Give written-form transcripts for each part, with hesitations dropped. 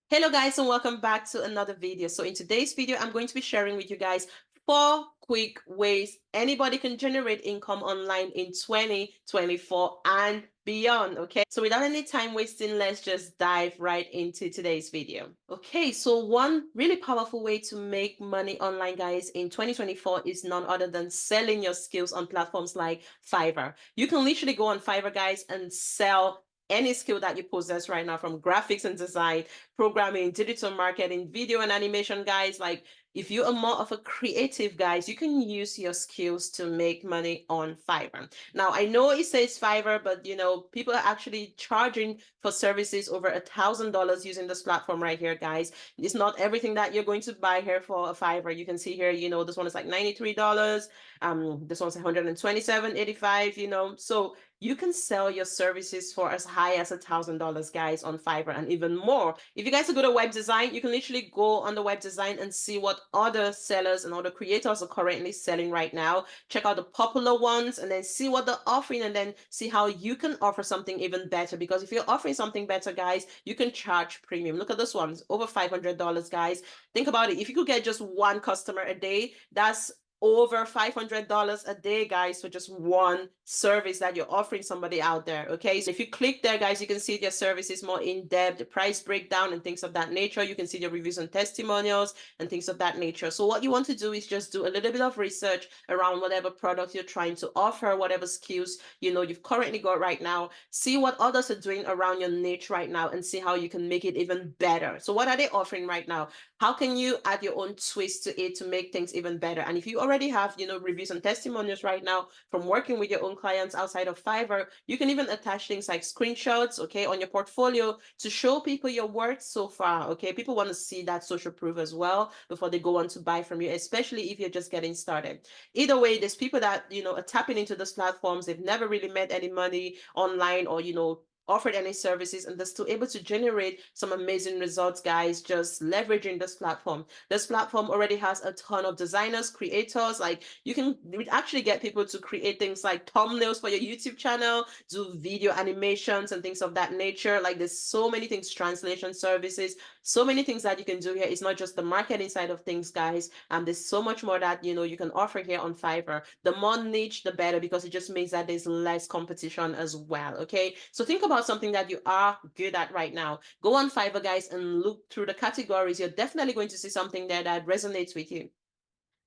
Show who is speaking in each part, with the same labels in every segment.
Speaker 1: Hello guys and welcome back to another video. So in today's video, I'm going to be sharing with you guys 4 quick ways anybody can generate income online in 2024 and beyond. Okay, so without any time wasting, let's just dive right into today's video. Okay, so one really powerful way to make money online, guys, in 2024 is none other than selling your skills on platforms like Fiverr. You can literally go on Fiverr, guys, and sell any skill that you possess right now, from graphics and design, programming, digital marketing, video and animation, guys. Like, if you are more of a creative, guys, you can use your skills to make money on Fiverr. Now, I know it says Fiverr, but people are actually charging for services over $1,000 using this platform right here, guys. It's not everything that you're going to buy here for a Fiverr. You can see here, this one is like $93. This one's 127.85, so you can sell your services for as high as $1,000, guys, on Fiverr, and even more. If you guys are good at web design, you can literally go on the web design and see what other sellers and other creators are currently selling right now. Check out the popular ones and then see what they're offering, and then see how you can offer something even better. Because if you're offering something better, guys, you can charge premium. Look at this one, it's over $500, guys. Think about it. If you could get just one customer a day, that's over $500 a day, guys, for just one service that you're offering somebody out there. Okay, so if you click there, guys, you can see their services more in depth, the price breakdown and things of that nature. You can see the reviews and testimonials and things of that nature. So what you want to do is just do a little bit of research around whatever product you're trying to offer, whatever skills you've currently got right now. See what others are doing around your niche right now and see how you can make it even better. So what are they offering right now? How can you add your own twist to it to make things even better? And if you already have, reviews and testimonials right now from working with your own clients outside of Fiverr, you can even attach things like screenshots, okay, on your portfolio to show people your work so far, okay? People want to see that social proof as well before they go on to buy from you, especially if you're just getting started. Either way, there's people that, are tapping into those platforms. They've never really made any money online, or, offered any services, and they're still able to generate some amazing results, guys, just leveraging this platform. This platform already has a ton of designers, creators. Like, you can actually get people to create things like thumbnails for your YouTube channel, do video animations and things of that nature. Like, there's so many things, translation services, so many things that you can do here. It's not just the marketing side of things, guys. There's so much more that you can offer here on Fiverr. The more niche, the better, because it just means that there's less competition as well. Okay, so think about something that you are good at right now. Go on Fiverr, guys, and look through the categories. You're definitely going to see something there that resonates with you.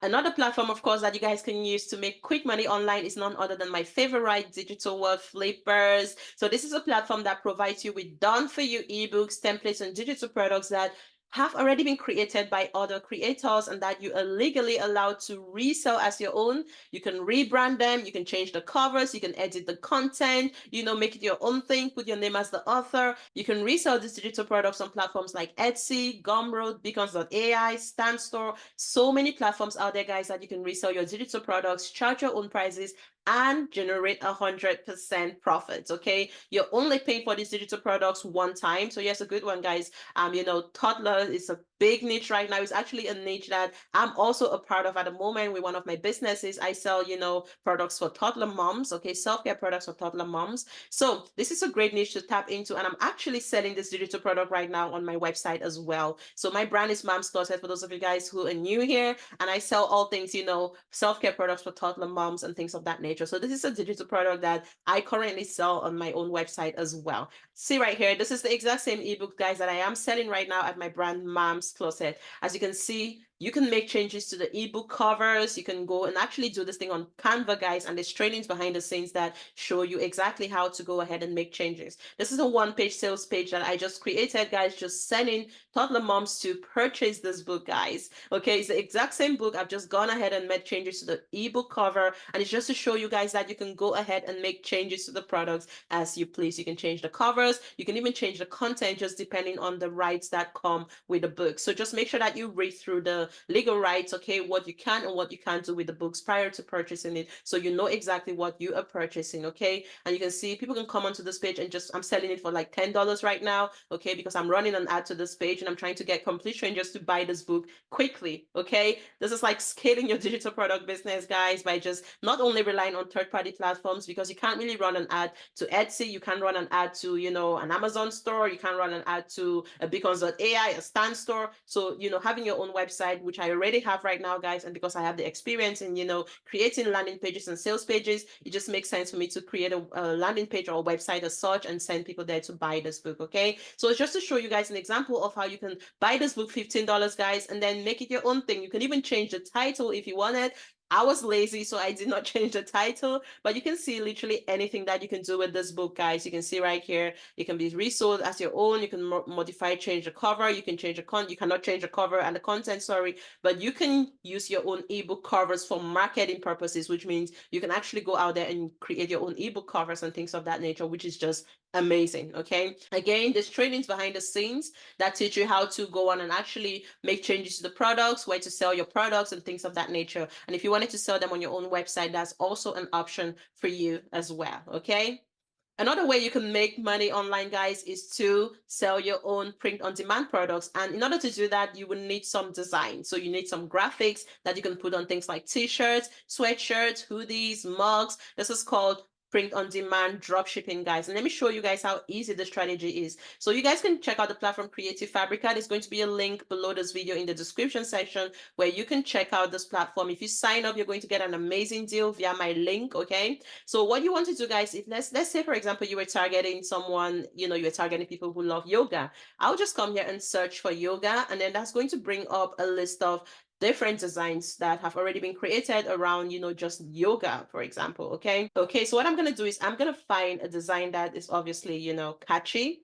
Speaker 1: Another platform, of course, that you guys can use to make quick money online is none other than my favorite, Digital World Flippers. So this is a platform that provides you with done-for-you ebooks, templates, and digital products that have already been created by other creators and that you are legally allowed to resell as your own. You can rebrand them, you can change the covers, you can edit the content, make it your own thing, put your name as the author. You can resell these digital products on platforms like Etsy, Gumroad, Beacons.ai, Stanstore. So many platforms out there, guys, that you can resell your digital products, charge your own prices, and generate 100% profits. Okay, you're only paying for these digital products one time. So yes, a good one, guys. Toddler is a big niche right now. It's actually a niche that I'm also a part of at the moment with one of my businesses. I sell, products for toddler moms, okay, self-care products for toddler moms. So this is a great niche to tap into, and I'm actually selling this digital product right now on my website as well. So my brand is Mom's Closet, for those of you guys who are new here, and I sell all things, self-care products for toddler moms and things of that nature. So this is a digital product that I currently sell on my own website as well. See right here, this is the exact same ebook, guys, that I am selling right now at my brand Mom's Closet. As you can see, you can make changes to the ebook covers. You can go and actually do this thing on Canva, guys, and there's trainings behind the scenes that show you exactly how to go ahead and make changes. This is a one-page sales page that I just created, guys, just sending toddler moms to purchase this book, guys. Okay, it's the exact same book. I've just gone ahead and made changes to the ebook cover, and it's just to show you guys that you can go ahead and make changes to the products as you please. You can change the covers, you can even change the content, just depending on the rights that come with the book. So just make sure that you read through the the legal rights, okay, what you can and what you can't do with the books prior to purchasing it. So you know exactly what you are purchasing, okay? And you can see people can come onto this page and just, I'm selling it for like $10 right now, okay? Because I'm running an ad to this page and I'm trying to get complete strangers to buy this book quickly, okay? This is like scaling your digital product business, guys, by just not only relying on third-party platforms, because you can't really run an ad to Etsy, you can run an ad to, you know, an Amazon store, you can run an ad to a beacons.ai, a Stan store. So, you know, having your own website, which I already have right now, guys, and because I have the experience in, you know, creating landing pages and sales pages, it just makes sense for me to create a landing page or a website as such and send people there to buy this book, okay? So it's just to show you guys an example of how you can buy this book, $15, guys, and then make it your own thing. You can even change the title if you wanted. I was lazy, so I did not change the title, but you can see literally anything that you can do with this book, guys. You can see right here, it can be resold as your own. You can modify, change the cover. You can change the you cannot change the cover and the content, sorry, but you can use your own ebook covers for marketing purposes, which means you can actually go out there and create your own ebook covers and things of that nature, which is just amazing, okay? Again, there's trainings behind the scenes that teach you how to go on and actually make changes to the products, where to sell your products and things of that nature. And if you wanted to sell them on your own website, that's also an option for you as well, okay? Another way you can make money online, guys, is to sell your own print-on-demand products. And in order to do that, you will need some design. So you need some graphics that you can put on things like t-shirts, sweatshirts, hoodies, mugs. This is called print on demand drop shipping, guys. And let me show you guys how easy the strategy is. So you guys can check out the platform Creative Fabrica. There's going to be a link below this video in the description section where you can check out this platform. If you sign up, you're going to get an amazing deal via my link, okay? So what you want to do, guys, if let's say, for example, you were targeting someone, you know, you're targeting people who love yoga. I'll just come here and search for yoga, and then that's going to bring up a list of different designs that have already been created around, you know, just yoga, for example, okay? Okay, so what I'm gonna do is I'm gonna find a design that is obviously, you know, catchy.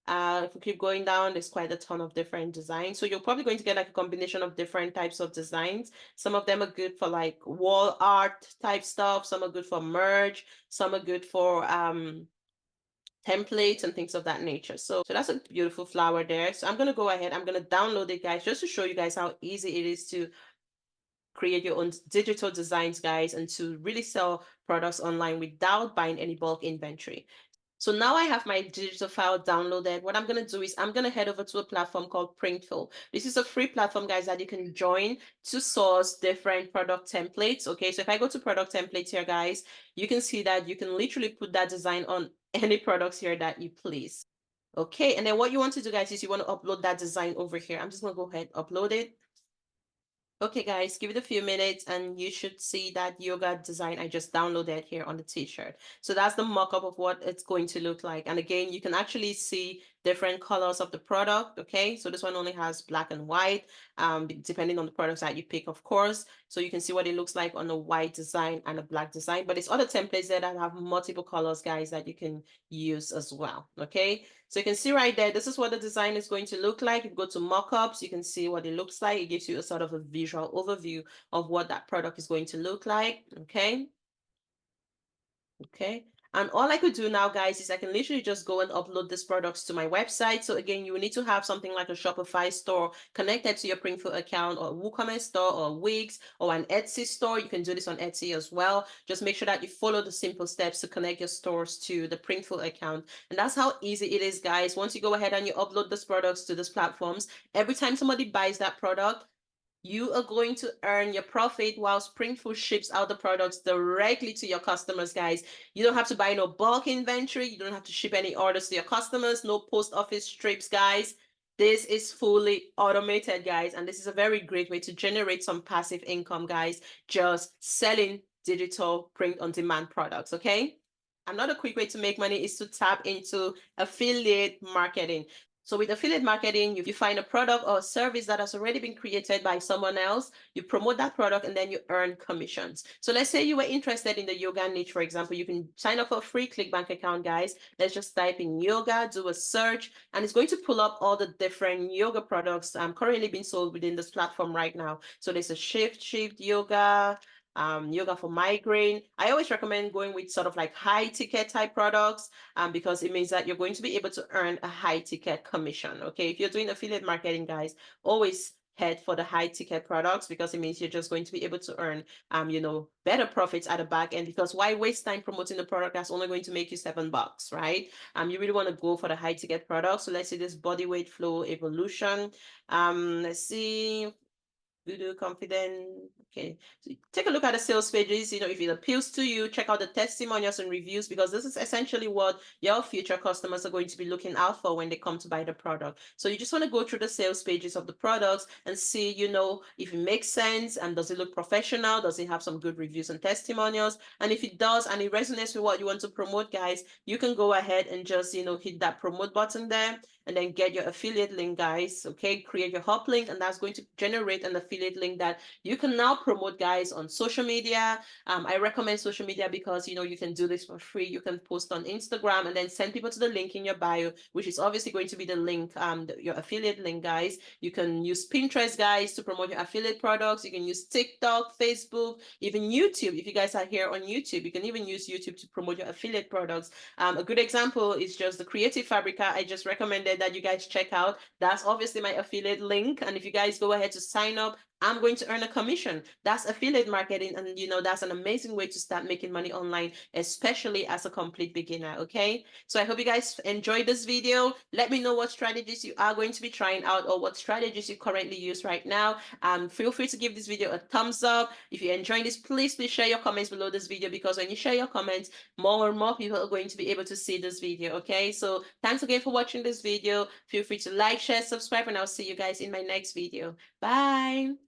Speaker 1: If we keep going down, there's quite a ton of different designs. So you're probably going to get like a combination of different types of designs. Some of them are good for like wall art type stuff. Some are good for merge. Some are good for templates and things of that nature. So that's a beautiful flower there. So I'm going to go ahead. I'm going to download it, guys, just to show you guys how easy it is to create your own digital designs, guys, and to really sell products online without buying any bulk inventory. So now I have my digital file downloaded. What I'm going to do is I'm going to head over to a platform called Printful. This is a free platform, guys, that you can join to source different product templates. Okay, so if I go to product templates here, guys, you can see that you can literally put that design on any products here that you please. Okay, and then what you want to do, guys, is you want to upload that design over here. I'm just going to go ahead, upload it. Okay, guys, give it a few minutes and you should see that yoga design I just downloaded here on the t-shirt. So that's the mock-up of what it's going to look like. And again, you can actually see different colors of the product, okay? So this one only has black and white, depending on the products that you pick, of course. So you can see what it looks like on a white design and a black design. But there's other templates there that have multiple colors, guys, that you can use as well, okay? So you can see right there, this is what the design is going to look like. If you go to mockups, you can see what it looks like. It gives you a sort of a visual overview of what that product is going to look like, okay? Okay. And all I could do now, guys, is I can literally just go and upload these products to my website. So again, you will need to have something like a Shopify store connected to your Printful account, or a WooCommerce store, or Wix, or an Etsy store. You can do this on Etsy as well. Just make sure that you follow the simple steps to connect your stores to the Printful account. And that's how easy it is, guys. Once you go ahead and you upload these products to these platforms, every time somebody buys that product, you are going to earn your profit while Printful ships out the products directly to your customers, guys. You don't have to buy no bulk inventory. You don't have to ship any orders to your customers. No post office trips, guys. This is fully automated, guys. And this is a very great way to generate some passive income, guys, just selling digital print-on-demand products, okay? Another quick way to make money is to tap into affiliate marketing. So with affiliate marketing, you find a product or a service that has already been created by someone else, you promote that product, and then you earn commissions. So let's say you were interested in the yoga niche, for example, you can sign up for a free ClickBank account, guys. Let's just type in yoga, do a search, and it's going to pull up all the different yoga products currently being sold within this platform right now. So there's a shift yoga, yoga for migraine. I always recommend going with sort of like high ticket type products because it means that you're going to be able to earn a high ticket commission. Okay, if you're doing affiliate marketing, guys, always head for the high ticket products, because it means you're just going to be able to earn better profits at the back end, because why waste time promoting the product that's only going to make you $7, right? You really want to go for the high ticket products. So let's see this body weight flow evolution. Let's see. Voodoo confident. Okay, so take a look at the sales pages. If it appeals to you, check out the testimonials and reviews, because this is essentially what your future customers are going to be looking out for when they come to buy the product. So you just want to go through the sales pages of the products and see, if it makes sense, and does it look professional? Does it have some good reviews and testimonials? And if it does, and it resonates with what you want to promote, guys, you can go ahead and just, hit that promote button there, and then get your affiliate link, guys. Okay, create your hop link, and that's going to generate an affiliate link that you can now promote, guys, on social media. I recommend social media because you can do this for free. You can post on Instagram and then send people to the link in your bio, which is obviously going to be the link, your affiliate link, guys. You can use Pinterest, guys, to promote your affiliate products. You can use TikTok, Facebook, even YouTube. If you guys are here on YouTube, you can even use YouTube to promote your affiliate products. A good example is just the Creative Fabrica I just recommended that you guys check out. That's obviously my affiliate link. And if you guys go ahead to sign up, I'm going to earn a commission. That's affiliate marketing. And that's an amazing way to start making money online, especially as a complete beginner. Okay. So I hope you guys enjoyed this video. Let me know what strategies you are going to be trying out, or what strategies you currently use right now. Feel free to give this video a thumbs up. If you're enjoying this, please share your comments below this video, because when you share your comments, more and more people are going to be able to see this video. Okay, so thanks again for watching this video. Feel free to like, share, subscribe, and I'll see you guys in my next video. Bye.